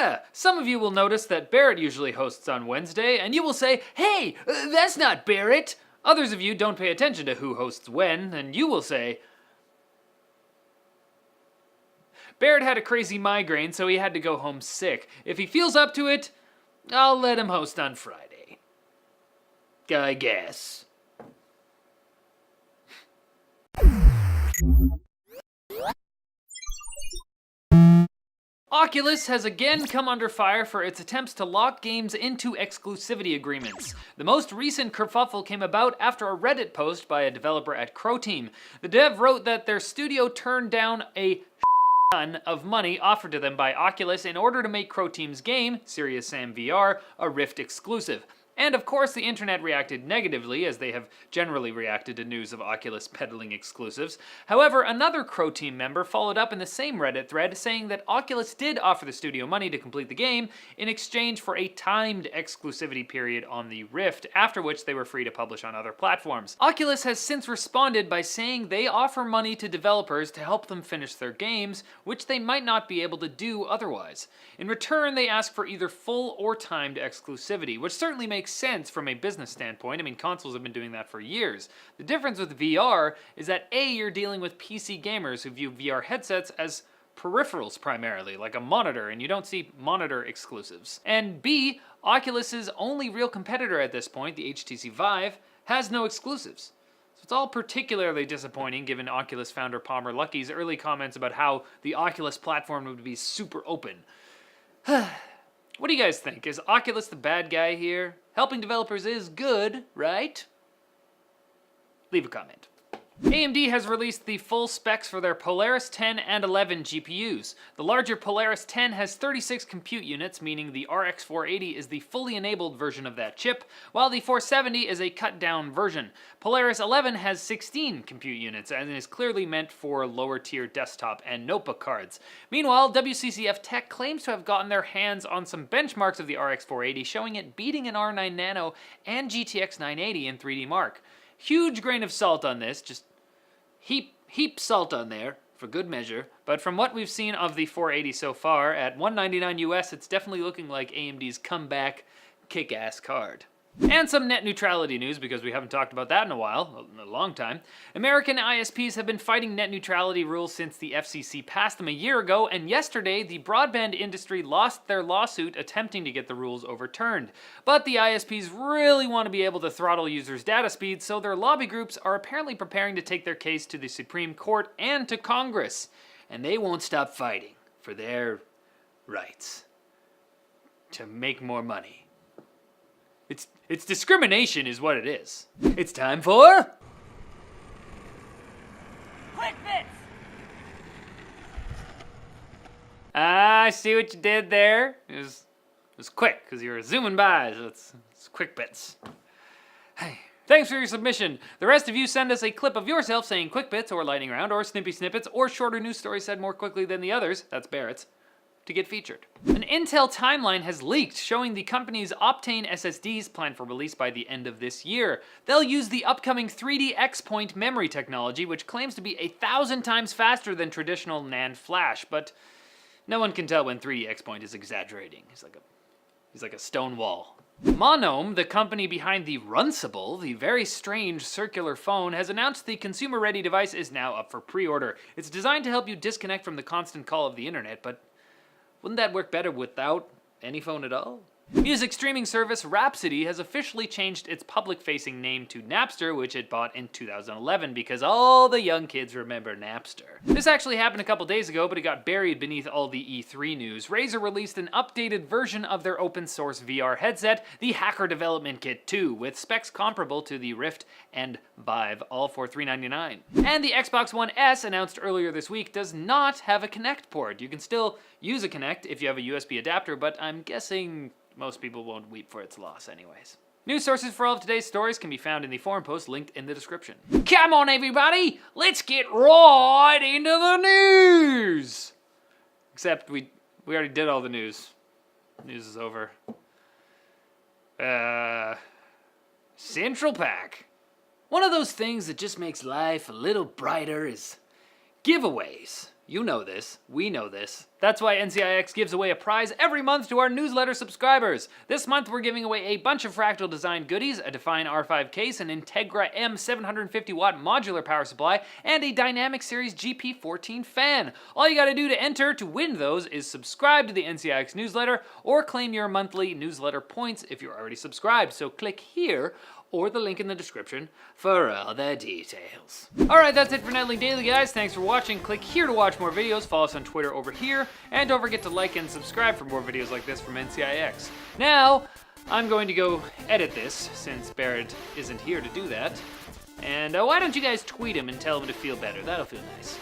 Yeah, some of you will notice that Barrett usually hosts on Wednesday, and you will say, hey, that's not Barrett. Others of you don't pay attention to who hosts when, and you will say, Barrett had a crazy migraine, so he had to go home sick. If he feels up to it, I'll let him host on Friday. I guess. Oculus has again come under fire for its attempts to lock games into exclusivity agreements. The most recent kerfuffle came about after a Reddit post by a developer at Croteam. The dev wrote that their studio turned down a ton of money offered to them by Oculus in order to make Croteam's game, Serious Sam VR, a Rift exclusive. And of course the internet reacted negatively, as they have generally reacted to news of Oculus peddling exclusives. However, another Croteam member followed up in the same Reddit thread saying that Oculus did offer the studio money to complete the game in exchange for a timed exclusivity period on the Rift, after which they were free to publish on other platforms. Oculus has since responded by saying they offer money to developers to help them finish their games, which they might not be able to do otherwise. In return, they ask for either full or timed exclusivity, which certainly makes sense from a business standpoint. I mean, consoles have been doing that for years. The difference with VR is that A, you're dealing with PC gamers who view VR headsets as peripherals primarily, like a monitor, and you don't see monitor exclusives. And B, Oculus's only real competitor at this point, the HTC Vive, has no exclusives. So it's all particularly disappointing given Oculus founder Palmer Luckey's early comments about how the Oculus platform would be super open. What do you guys think? Is Oculus the bad guy here? Helping developers is good, right? Leave a comment. AMD has released the full specs for their Polaris 10 and 11 GPUs. The larger Polaris 10 has 36 compute units, meaning the RX 480 is the fully enabled version of that chip, while the 470 is a cut-down version. Polaris 11 has 16 compute units and is clearly meant for lower-tier desktop and notebook cards. Meanwhile, WCCF Tech claims to have gotten their hands on some benchmarks of the RX 480, showing it beating an R9 Nano and GTX 980 in 3D Mark. Huge grain of salt on this, just heap salt on there, for good measure, but from what we've seen of the 480 so far, at $199 US, it's definitely looking like AMD's comeback kick-ass card. And some net neutrality news, because we haven't talked about that in a while, a long time. American ISPs have been fighting net neutrality rules since the FCC passed them a year ago, and yesterday the broadband industry lost their lawsuit attempting to get the rules overturned. But the ISPs really want to be able to throttle users' data speeds, so their lobby groups are apparently preparing to take their case to the Supreme Court and to Congress. And they won't stop fighting for their rights to make more money. It's discrimination is what it is. It's time for... Quick Bits! I see what you did there. It was quick, because you were zooming by, so it's Quick Bits. Hey, thanks for your submission. The rest of you send us a clip of yourself saying Quick Bits or Lightning Round or Snippy Snippets or shorter news stories said more quickly than the others, that's Barrett's, to get featured. An Intel timeline has leaked showing the company's Optane SSDs planned for release by the end of this year. They'll use the upcoming 3D X-Point memory technology, which claims to be 1,000 times faster than traditional NAND flash, but no one can tell when 3D X-Point is exaggerating. He's like a stone wall. Monome, the company behind the Runcible, the very strange circular phone, has announced the consumer-ready device is now up for pre-order. It's designed to help you disconnect from the constant call of the internet, but wouldn't that work better without any phone at all? Music streaming service Rhapsody has officially changed its public-facing name to Napster, which it bought in 2011 because all the young kids remember Napster. This actually happened a couple days ago, but it got buried beneath all the E3 news. Razer released an updated version of their open-source VR headset, the Hacker Development Kit 2, with specs comparable to the Rift and Vive, all for $399. And the Xbox One S, announced earlier this week, does not have a Kinect port. You can still use a Kinect if you have a USB adapter, but I'm guessing most people won't weep for its loss anyways. News sources for all of today's stories can be found in the forum post linked in the description. Come on everybody, let's get right into the news! Except we already did all the news. News is over. Central Pack. One of those things that just makes life a little brighter is giveaways. You know this. We know this. That's why NCIX gives away a prize every month to our newsletter subscribers. This month we're giving away a bunch of Fractal design goodies, a Define R5 case, an Integra M 750-watt modular power supply, and a Dynamic Series GP14 fan. All you gotta do to enter to win those is subscribe to the NCIX newsletter or claim your monthly newsletter points if you're already subscribed. So click here or the link in the description for all the details. Alright, that's it for Netlink Daily, guys. Thanks for watching. Click here to watch more videos. Follow us on Twitter over here. And don't forget to like and subscribe for more videos like this from NCIX. Now, I'm going to go edit this, since Barrett isn't here to do that. And why don't you guys tweet him and tell him to feel better? That'll feel nice.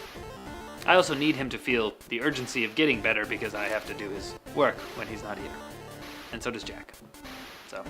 I also need him to feel the urgency of getting better because I have to do his work when he's not here. And so does Jack. So...